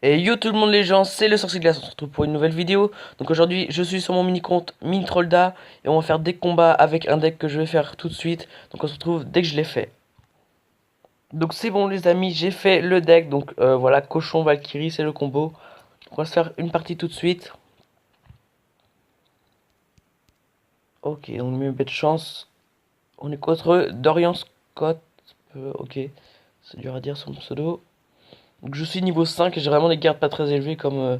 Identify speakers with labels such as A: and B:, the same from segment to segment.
A: Et yo tout le monde les gens, c'est le sorcier de glace, on se retrouve pour une nouvelle vidéo. Donc aujourd'hui je suis sur mon mini compte Minitrolda et on va faire des combats avec un deck que je vais faire tout de suite. Donc on se retrouve dès que je l'ai fait. Donc c'est bon les amis, j'ai fait le deck, donc voilà, cochon, Valkyrie, c'est le combo. Donc, on va se faire une partie tout de suite. Ok, donc mieux de chance. On est contre Dorian Scott. Ok, c'est dur à dire son pseudo. Donc je suis niveau 5 et j'ai vraiment des gardes pas très élevées comme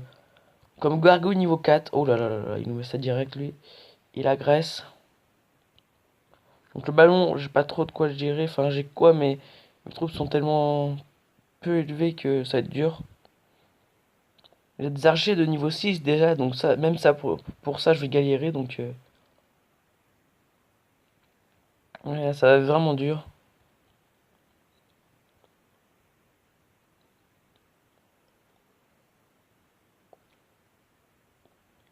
A: Gargouille niveau 4. Oh là là là là, il nous met ça direct lui. Il agresse. Donc le ballon, j'ai pas trop de quoi gérer. Enfin, j'ai quoi, mais mes troupes sont tellement peu élevées que ça va être dur. J'ai des archers de niveau 6 déjà, donc ça, même ça, pour ça, je vais galérer. Donc, ouais, ça va être vraiment dur.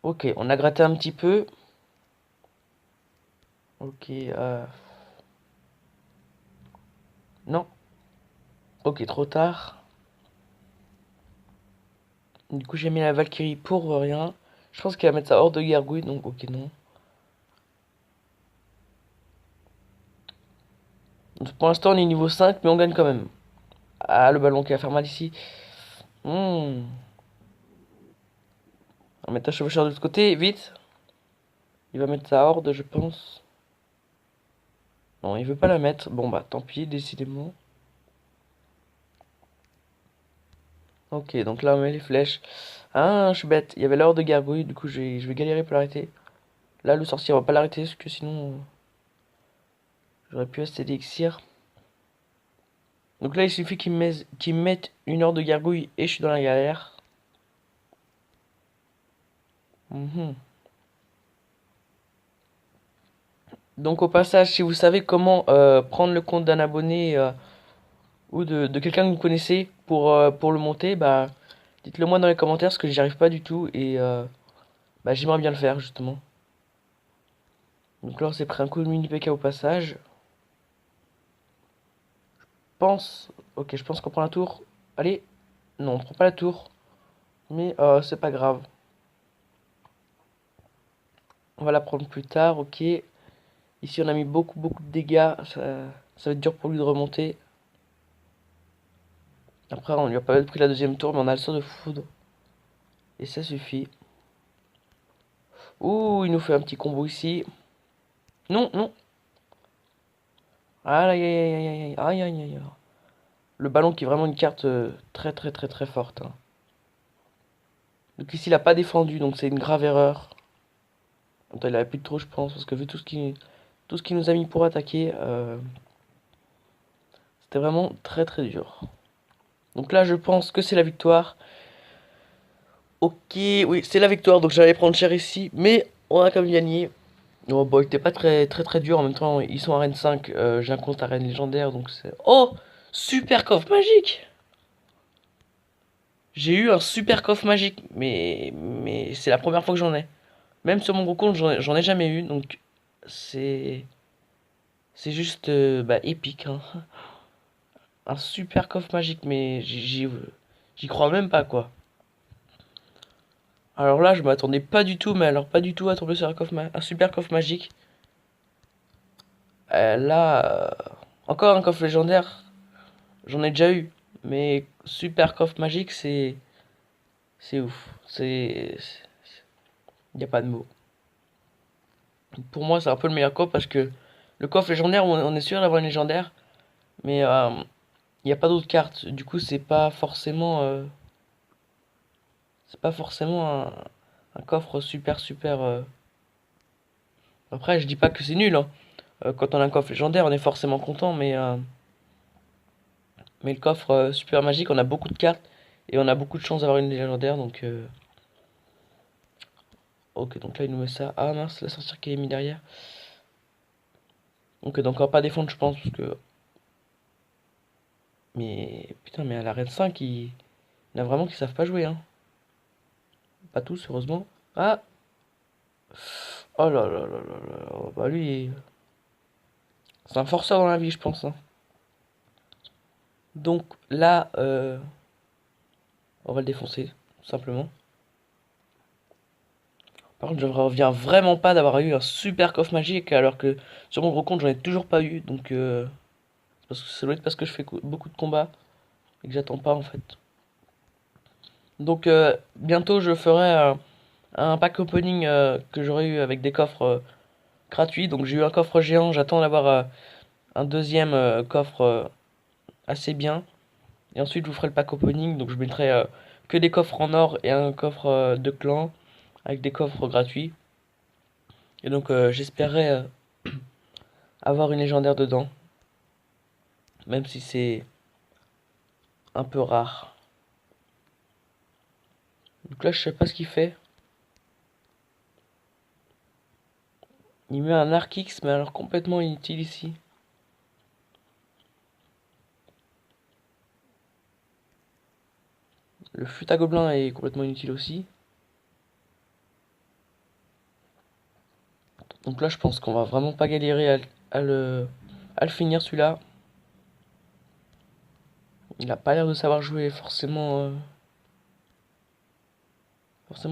A: Ok, on a gratté un petit peu. Ok, non. Ok, trop tard. Du coup, j'ai mis la Valkyrie pour rien. Je pense qu'elle va mettre ça hors de gargouille, donc ok, non. Donc, pour l'instant, on est niveau 5, mais on gagne quand même. Ah, le ballon qui va faire mal ici. Hmm. On va mettre un chevaucheur de l'autre côté, vite. Il va mettre ça horde, je pense. Non, il veut pas la mettre. Bon, bah, tant pis, décidément. Ok, donc là, on met les flèches. Ah, je suis bête. Il y avait l'horde de gargouille, du coup, je vais galérer pour l'arrêter. Là, le sorcier, on va pas l'arrêter, parce que sinon, j'aurais pu acheter d'élixir. Donc là, il suffit qu'il me mette une horde de gargouille et je suis dans la galère. Mhm. Donc, au passage, si vous savez comment prendre le compte d'un abonné ou de quelqu'un que vous connaissez pour le monter, bah, dites-le moi dans les commentaires, parce que j'y arrive pas du tout et bah, j'aimerais bien le faire, justement. Donc là, on s'est pris un coup de mini PK au passage. Pense. Ok, je pense qu'on prend la tour. Allez. Non, on prend pas la tour. Mais c'est pas grave. On va la prendre plus tard, ok. Ici, on a mis beaucoup de dégâts. Ça va être dur pour lui de remonter. Après, on lui a pas pris la deuxième tour, mais on a le sort de foudre. Et ça suffit. Ouh, il nous fait un petit combo ici. Non, non. Aïe, aïe, aïe, aïe, aïe, aïe, aïe, aïe, aïe. Le ballon qui est vraiment une carte très forte, hein. Donc ici, il a pas défendu, donc c'est une grave erreur. Attends, il avait plus de trop, je pense, parce que vu tout ce qu'il nous a mis pour attaquer, c'était vraiment très dur. Donc là, je pense que c'est la victoire. Ok, oui, c'est la victoire, donc j'allais prendre cher ici, mais on a quand même gagné. Oh, bon, il était pas très dur, en même temps, ils sont arène 5, j'ai un compte arène légendaire, donc c'est... Oh! Super coffre magique! J'ai eu un super coffre magique, mais c'est la première fois que j'en ai. Même sur mon gros compte, j'en ai jamais eu, donc c'est... C'est juste, bah, épique, hein. Un super coffre magique, mais j'y crois même pas, quoi. Alors là, je m'attendais pas du tout, mais alors pas du tout à tomber sur un super coffre magique. Là, encore un coffre légendaire, j'en ai déjà eu. Mais super coffre magique, c'est ouf. Y a pas de mots. Pour moi, c'est un peu le meilleur coffre parce que le coffre légendaire, on est sûr d'avoir une légendaire, mais il n'y a pas d'autres cartes. Du coup, c'est pas forcément un coffre super. Après, je dis pas que c'est nul, hein. Quand on a un coffre légendaire, on est forcément content, mais le coffre super magique, on a beaucoup de cartes et on a beaucoup de chance d'avoir une légendaire, donc ok, donc là il nous met ça. Ah mince, la sorcière qui est mis derrière. Ok, donc on va pas défendre, je pense, parce que. Mais putain, mais à l'arène 5, il y en a vraiment qui savent pas jouer, hein. Pas tous, heureusement. Ah! Oh là. Bah lui, c'est un forceur dans la vie, je pense, hein. Donc là, On va le défoncer, tout simplement. Par contre, je ne reviens vraiment pas d'avoir eu un super coffre magique, alors que sur mon gros compte, j'en ai toujours pas eu. Donc, parce que ça doit être parce que je fais beaucoup de combats et que j'attends pas en fait. Donc, bientôt, je ferai un pack opening que j'aurais eu avec des coffres gratuits. Donc, j'ai eu un coffre géant, j'attends d'avoir un deuxième coffre assez bien. Et ensuite, je vous ferai le pack opening. Donc, je mettrai que des coffres en or et un coffre de clan avec des coffres gratuits. Et donc, j'espérais avoir une légendaire dedans. Même si c'est un peu rare. Donc là, je sais pas ce qu'il fait. Il met un arc X, mais alors complètement inutile ici. Le flûte à gobelin est complètement inutile aussi. Donc là, je pense qu'on va vraiment pas galérer à le finir celui-là. Il a pas l'air de savoir jouer forcément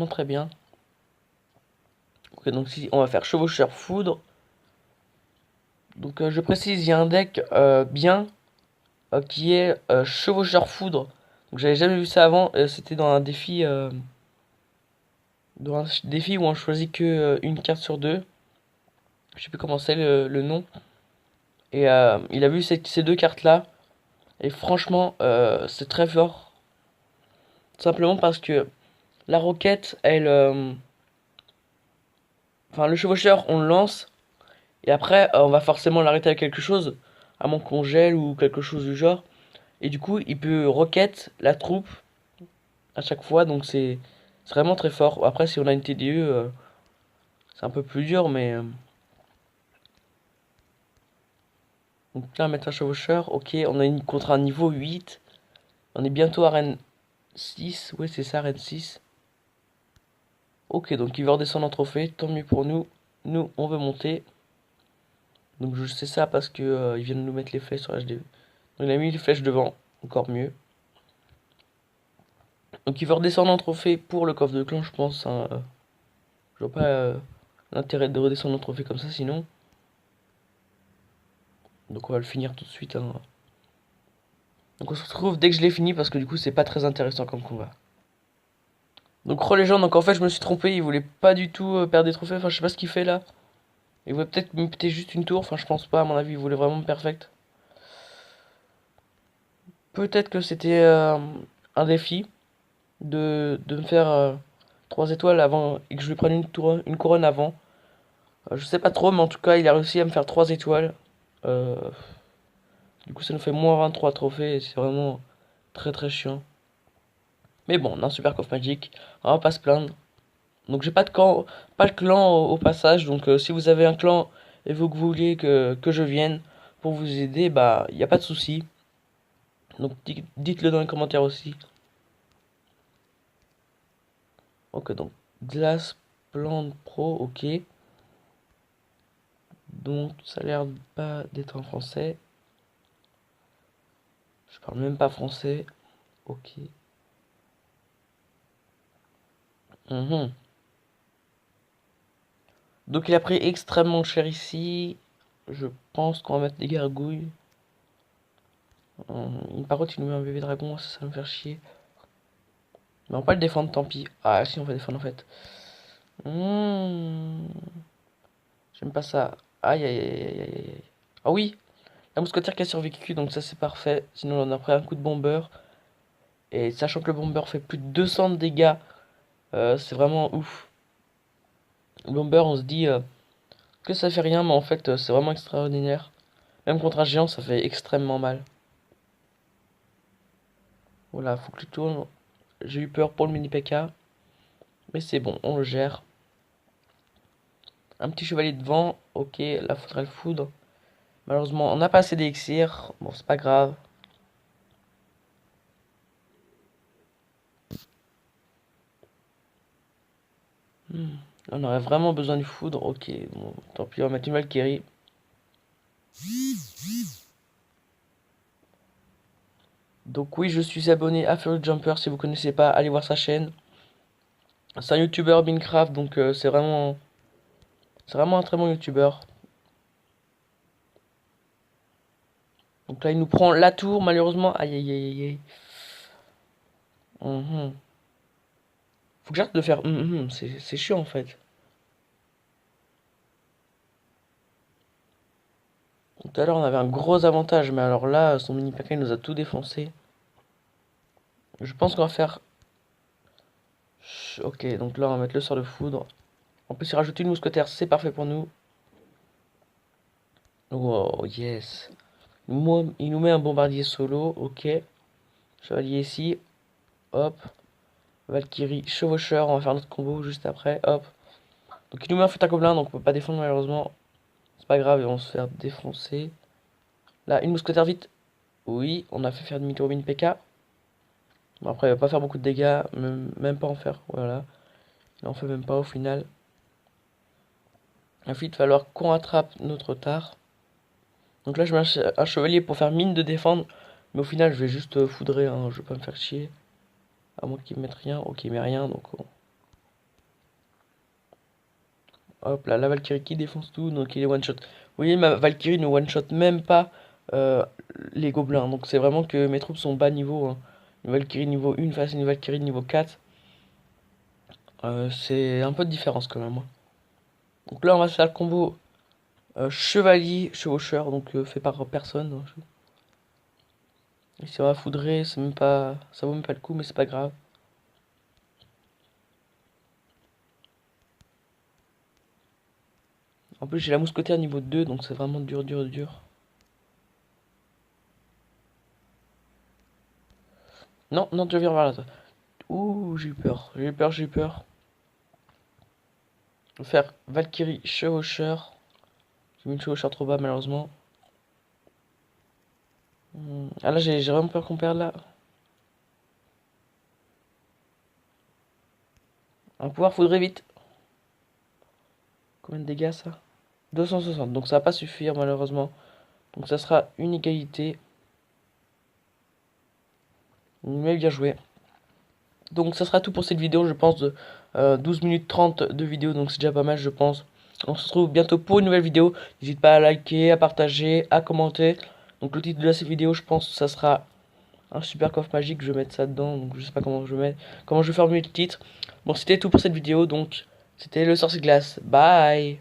A: très bien. Ok, donc si on va faire chevaucheur foudre. Donc je précise, il y a un deck bien qui est chevaucheur foudre. Donc j'avais jamais vu ça avant. C'était dans un défi où on choisit que une carte sur deux. Je sais plus comment c'est le nom. Et il a vu ces deux cartes là. Et franchement, c'est très fort. Simplement parce que la roquette, enfin, le chevaucheur, on le lance. Et après, on va forcément l'arrêter avec quelque chose. À moins qu'on gèle ou quelque chose du genre. Et du coup, il peut roquette la troupe à chaque fois. Donc c'est vraiment très fort. Après, si on a une TDE, c'est un peu plus dur. Mais. Donc là, mettre un chevaucheur. Ok, on a une contre un niveau 8. On est bientôt à Rennes 6. Ouais, c'est ça, Rennes 6. Ok, donc il veut redescendre en trophée. Tant mieux pour nous. Nous, on veut monter. Donc je sais ça parce que il vient de nous mettre les flèches sur HDV. Donc il a mis les flèches devant. Encore mieux. Donc il veut redescendre en trophée pour le coffre de clan, je pense, hein. Je vois pas l'intérêt de redescendre en trophée comme ça sinon. Donc on va le finir tout de suite, hein. Donc on se retrouve dès que je l'ai fini parce que du coup c'est pas très intéressant comme combat. Donc Relégende, donc en fait je me suis trompé, il voulait pas du tout perdre des trophées, enfin je sais pas ce qu'il fait là. Il voulait peut-être me péter juste une tour, enfin je pense pas, à mon avis il voulait vraiment me perfect. Peut-être que c'était un défi de me faire 3 étoiles avant et que je lui prenne une couronne avant. Je sais pas trop, mais en tout cas il a réussi à me faire 3 étoiles. Euh, du coup ça nous fait moins 23 trophées et c'est vraiment très très chiant. Mais bon, on a un super coffre magique, on va pas se plaindre. Donc j'ai pas de clan au passage, donc si vous avez un clan et vous que vous vouliez que je vienne pour vous aider, bah y a pas de souci. Donc dites-le dans les commentaires aussi. Ok, donc Glace Plant Pro, ok. Donc ça a l'air pas d'être en français. Je parle même pas français. Ok. Mhm. Donc il a pris extrêmement cher ici. Je pense qu'on va mettre des gargouilles. Une parotte, il nous met un bébé dragon, ça va me faire chier. Mais on va pas le défendre, tant pis. Ah si, on va défendre en fait. Hmm. J'aime pas ça. Aïe aïe aïe aïe aïe aïe. Ah oui, la mousquetaire qui a survécu, donc ça c'est parfait. Sinon on a pris un coup de bomber. Et sachant que le bomber fait plus de 200 de dégâts, c'est vraiment ouf. Le bomber, on se dit que ça fait rien, mais en fait c'est vraiment extraordinaire. Même contre un géant, ça fait extrêmement mal. Voilà, faut que tu tournes. J'ai eu peur pour le mini P.K. Mais c'est bon, on le gère. Un petit chevalier de vent, ok, là faudrait le foudre. Malheureusement, on n'a pas assez d'élixir. Bon, c'est pas grave. On aurait vraiment besoin du foudre. Ok, bon, tant pis, on va mettre une Valkyrie. Donc oui, je suis abonné à Furious Jumper. Si vous connaissez pas, allez voir sa chaîne. C'est un youtubeur Minecraft, donc c'est vraiment un très bon youtubeur. Donc là, il nous prend la tour, malheureusement. Aïe aïe aïe aïe aïe. Faut que j'arrête de faire c'est chiant en fait. Tout à l'heure, on avait un gros avantage, mais alors là, son mini P.K. il nous a tout défoncé. Je pense qu'on va faire. Ok, donc là, on va mettre le sort de foudre. En plus, il rajoute une mousquetaire, c'est parfait pour nous. Wow, yes. Il nous met un bombardier solo, ok. Chevalier ici, hop. Valkyrie, chevaucheur, on va faire notre combo juste après, hop. Donc il nous met un feu à gobelin, donc on peut pas défendre malheureusement. C'est pas grave, et on va se faire défoncer. Là, une mousquetaire vite. Oui, on a fait faire demi-tour mini PK. Bon, après, il va pas faire beaucoup de dégâts, même pas en faire, voilà. Il en fait même pas au final. Ensuite, il va falloir qu'on rattrape notre retard. Donc là, je mets un chevalier pour faire mine de défendre. Mais au final, je vais juste foudrer, hein, je vais pas me faire chier. À moins qu'il mette rien. Ok, il met rien, donc hop là, la Valkyrie qui défonce tout, donc il est one shot. Vous voyez, ma Valkyrie ne one shot même pas euh, les gobelins. Donc c'est vraiment que mes troupes sont bas niveau, hein. Une Valkyrie niveau 1 face à une Valkyrie niveau 4. C'est un peu de différence quand même, hein. Donc là, on va se faire le combo chevalier, chevaucheur, donc fait par personne, hein. Et si on va foudrer, c'est même pas, ça vaut même pas le coup, mais c'est pas grave. En plus, j'ai la mousquetaire niveau 2, donc c'est vraiment dur, dur, dur. Non, non, tu viens vers là. Ouh, j'ai eu peur, j'ai eu peur, j'ai eu peur. Je vais faire Valkyrie chevaucheur. J'ai mis le chevaucheur trop bas, malheureusement. Ah là, j'ai vraiment peur qu'on perde là. Un pouvoir faudrait vite. Combien de dégâts ça? 260, donc ça va pas suffire malheureusement. Donc ça sera une égalité. Mais bien joué. Donc ça sera tout pour cette vidéo, je pense, de 12 minutes 30 de vidéo. Donc c'est déjà pas mal, je pense. On se retrouve bientôt pour une nouvelle vidéo. N'hésite pas à liker, à partager, à commenter. Donc le titre de cette vidéo, je pense, ça sera un super coffre magique. Je vais mettre ça dedans. Donc je sais pas comment je vais formuler le titre. Bon, c'était tout pour cette vidéo. Donc c'était le sorcier glace. Bye!